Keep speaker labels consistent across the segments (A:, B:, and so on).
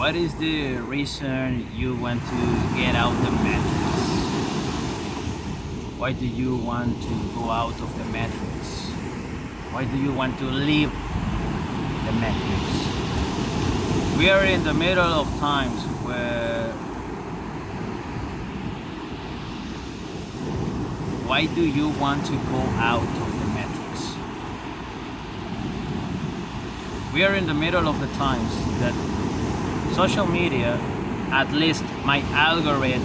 A: What is the reason you want to get out the matrix? Why do you want to go out of the matrix? Why do you want to leave the matrix? We are in the middle of times where why do you want to go out of the matrix? We are in the middle of the times that social media, at least my algorithm,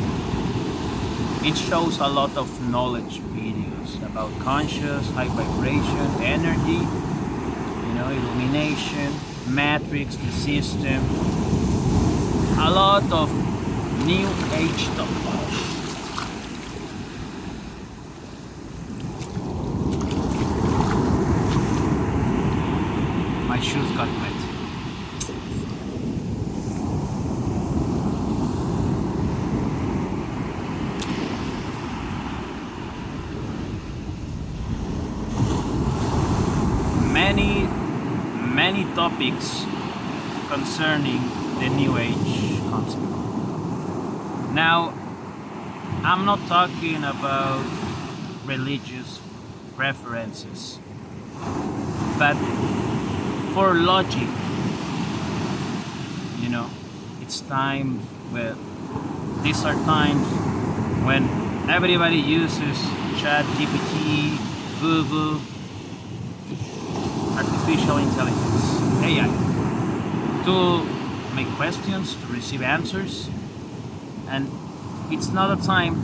A: it shows a lot of knowledge videos about conscious, high vibration, energy, illumination, matrix, the system, a lot of new age stuff. My shoes got wet. Many topics concerning the New Age concept. Now, I'm not talking about religious preferences, but for logic, it's time where these are times when everybody uses Chat GPT, Google, artificial intelligence, AI, to make questions, to receive answers, and it's not a time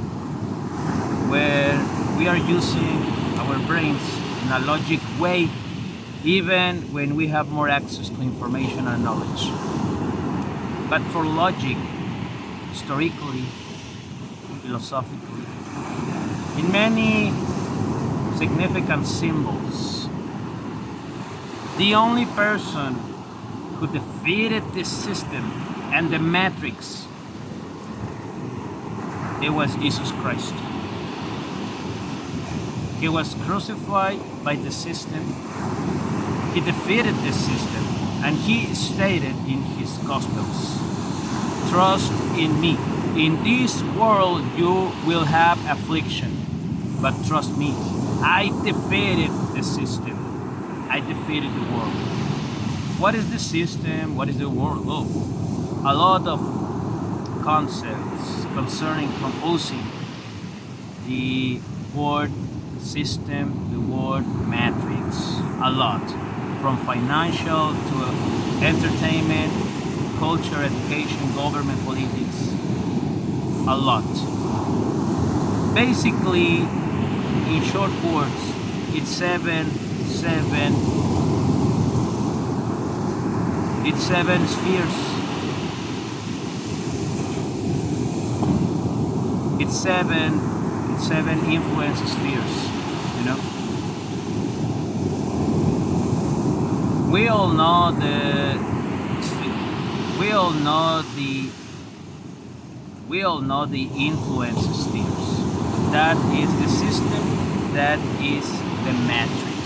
A: where we are using our brains in a logic way, even when we have more access to information and knowledge. But for logic, historically, philosophically, in many significant symbols, the only person who defeated this system and the matrix, it was Jesus Christ. He was crucified by the system. He defeated the system, and he stated in his Gospels, "Trust in me. In this world you will have affliction, but trust me. I defeated the system. I defeated the world." What is the system? What is the world? Oh, a lot of concepts concerning composing the word system, the word matrix, a lot. From financial to entertainment, culture, education, government, politics, a lot. Basically, in short words, it's seven spheres. It's seven influence spheres, We all know the influence spheres. That is the system, that is the matrix.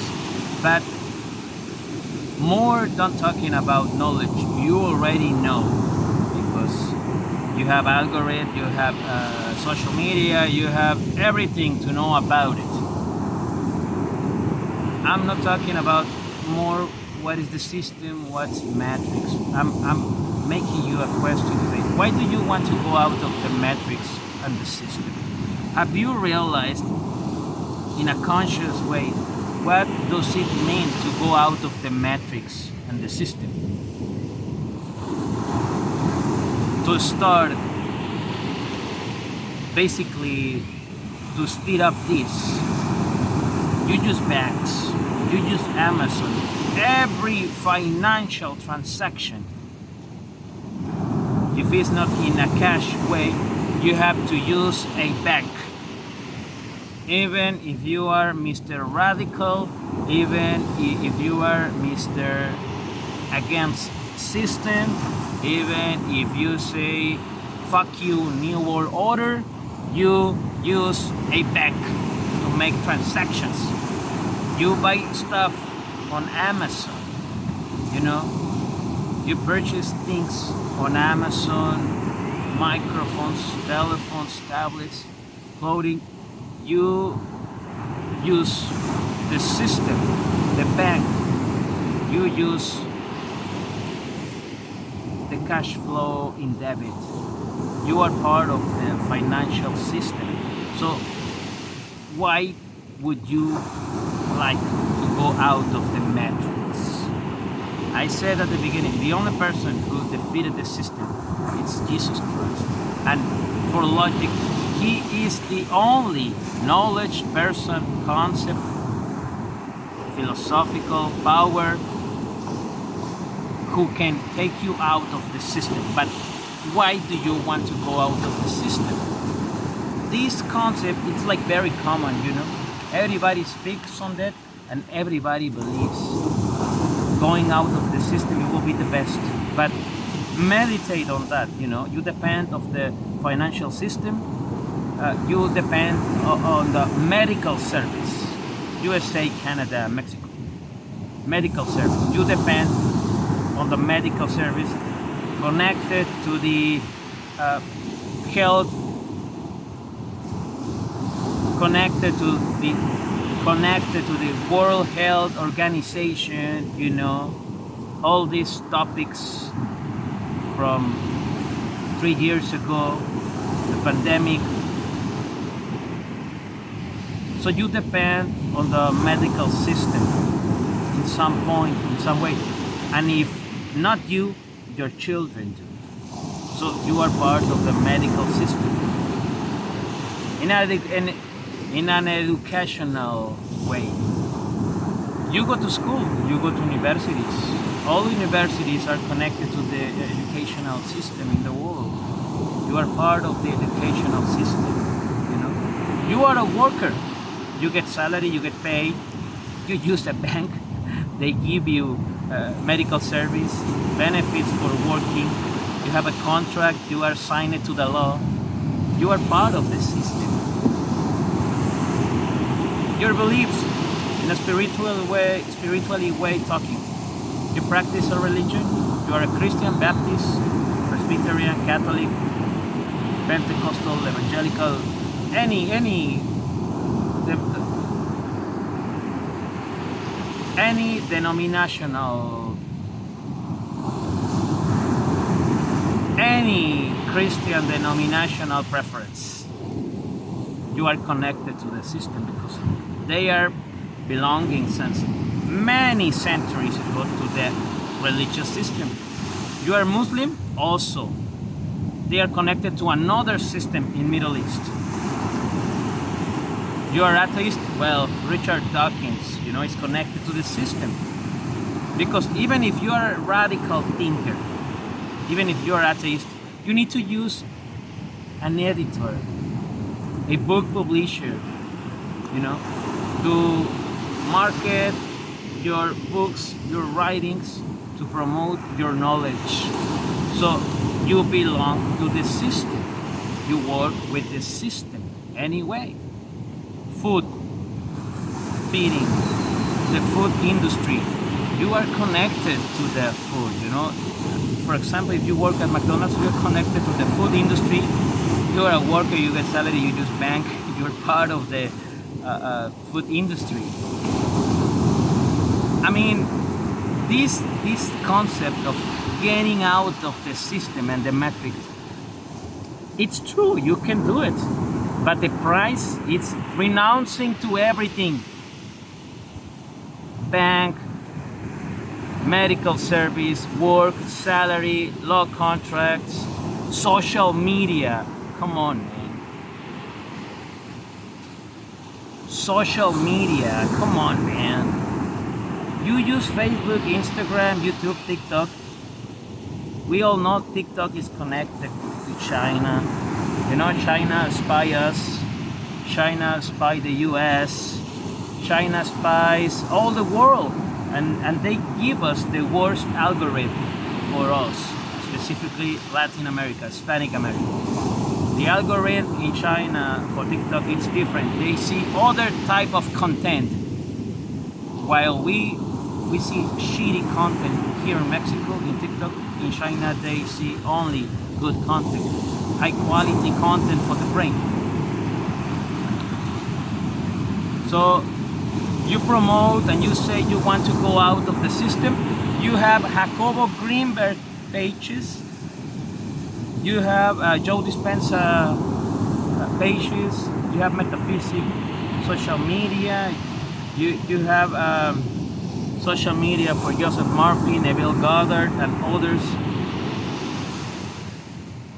A: But more than talking about knowledge, you already know, because you have algorithm, you have social media, you have everything to know about it. I'm not talking about more what is the system, what's matrix. I'm making you a question today. Why do you want to go out of the matrix and the system? Have you realized in a conscious way what does it mean to go out of the matrix and the system? To start, basically, to speed up this, you use banks, you use Amazon. Every financial transaction, if it's not in a cash way, you have to use a bank. Even if you are Mr. Radical, even if you are Mr. Against system, even if you say fuck you New World Order, you use a bank to make transactions. You buy stuff on Amazon, you purchase things on Amazon, microphones, telephones, tablets, clothing. You use the system, the bank. You use the cash flow in debit. You are part of the financial system. So why would you like to go out of the matrix? I said at the beginning, the only person who defeated the system is Jesus Christ. And for logic, he is the only knowledge person, concept, philosophical power who can take you out of the system. But why do you want to go out of the system? This concept, it's like very common, you know. Everybody speaks on that and everybody believes going out of the system it will be the best. But meditate on that, you know. You depend of the financial system. You depend on the medical service. USA, Canada, Mexico. Medical service. You depend on the medical service connected to the health, connected to the World Health Organization, you know, all these topics from 3 years ago, the pandemic. So you depend on the medical system in some point, in some way. And if not you, your children do. So you are part of the medical system. In an educational way. You go to school, you go to universities. All universities are connected to the educational system in the world. You are part of the educational system, you know. You are a worker. You get salary, you get paid. You use a bank. They give you medical service, benefits for working. You have a contract, you are signed to the law. You are part of the system. Your beliefs in a spiritually way talking. You practice a religion. You are a Christian, Baptist, Presbyterian, Catholic, Pentecostal, Evangelical, any denominational, any Christian denominational preference. You are connected to the system because they are belonging since many centuries ago to the religious system. You are Muslim, also. They are connected to another system in Middle East. You are atheist, well, Richard Dawkins, you know, is connected to the system. Because even if you are a radical thinker, even if you are atheist, you need to use an editor, a book publisher, you know, to market your books, your writings, to promote your knowledge. So you belong to the system. You work with the system anyway. Food, feeding, the food industry. You are connected to the food, you know. For example, if you work at McDonald's, you're connected to the food industry. You're a worker, you get salary, you use bank, you're part of the food industry. I mean, this concept of getting out of the system and the matrix, it's true, you can do it. But the price is renouncing to everything. Bank, medical service, work, salary, law contracts, social media. Come on, man. Social media, come on, man. You use Facebook, Instagram, YouTube, TikTok. We all know TikTok is connected to China. You know, China spy us. China spy the US. China spies all the world. And they give us the worst algorithm for us, specifically Latin America, Hispanic America. The algorithm in China for TikTok is different. They see other type of content, while we see shitty content here in Mexico in TikTok. in China they see only good content, high quality content for the brain. So you promote and you say you want to go out of the system. You have Jacobo Greenberg pages. You have Joe Dispenza pages. You have Metaphysics social media. You have social media for Joseph Murphy, Neville Goddard, and others.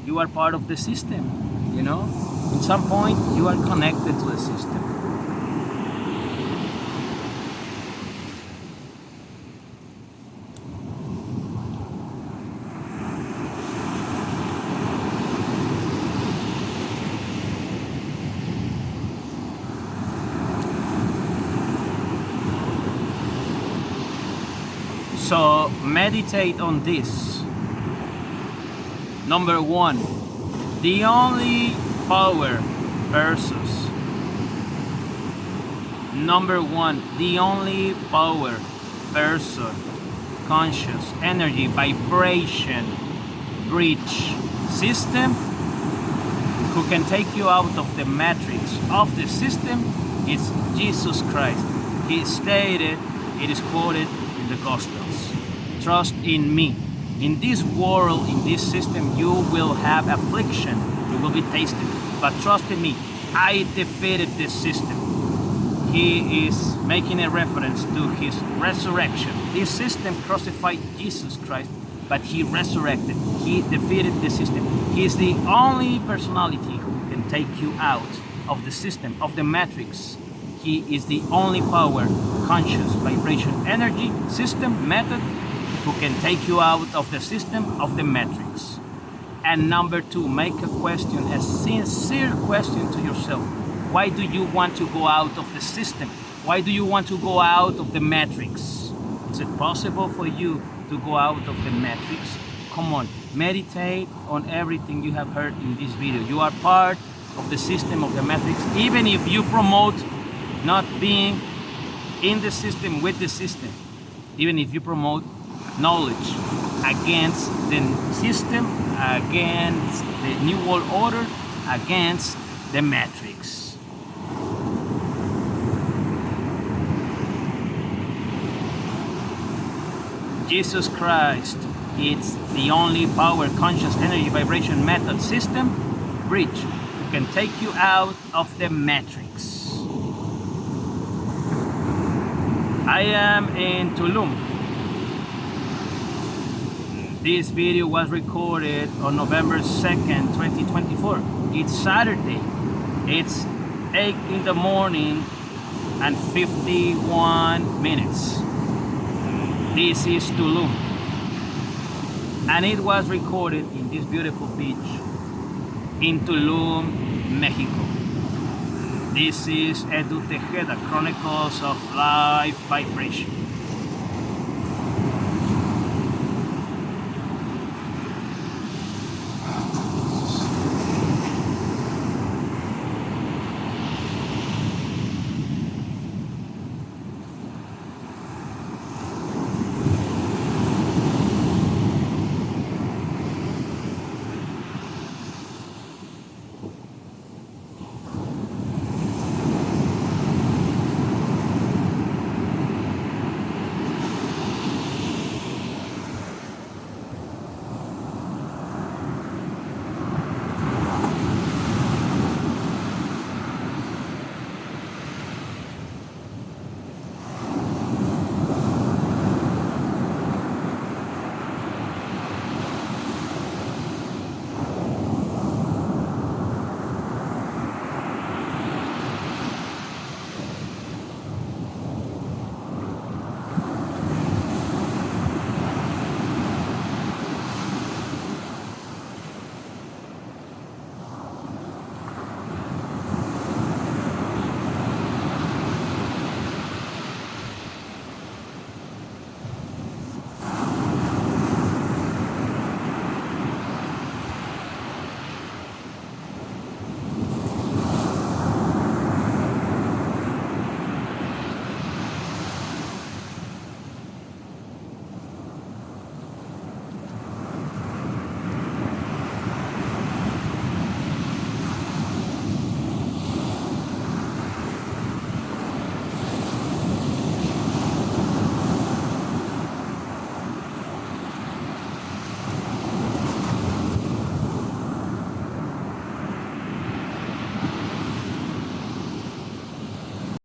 A: You are part of the system, you know? At some point, you are connected to the system. So meditate on this. Number one, the only power versus. Number one, the only power person, conscious, energy, vibration, bridge system who can take you out of the matrix of the system is Jesus Christ. He stated, it is quoted in the Gospels, trust in me. In this world, in this system, you will have affliction, you will be tasted, but trust in me, I defeated this system. He is making a reference to his resurrection. This system crucified Jesus Christ, but he resurrected. He defeated the system. He is the only personality who can take you out of the system, of the matrix. He is the only power, conscious, vibration, energy, system, method who can take you out of the system, of the matrix. And number two, make a question, a sincere question to yourself. Why do you want to go out of the system? Why do you want to go out of the matrix? Is it possible for you to go out of the matrix? Come on, meditate on everything you have heard in this video. You are part of the system, of the matrix, even if you promote not being in the system, with the system, even if you promote knowledge against the system, against the New World Order, against the matrix. Jesus Christ is the only power, conscious, energy, vibration, method, system, bridge who can take you out of the matrix. I am in Tulum. This video was recorded on November 2nd, 2024. It's Saturday. It's 8 in the morning and 51 minutes. This is Tulum. And it was recorded in this beautiful beach in Tulum, Mexico. This is Edu Tejeda, Chronicles of Life Vibration.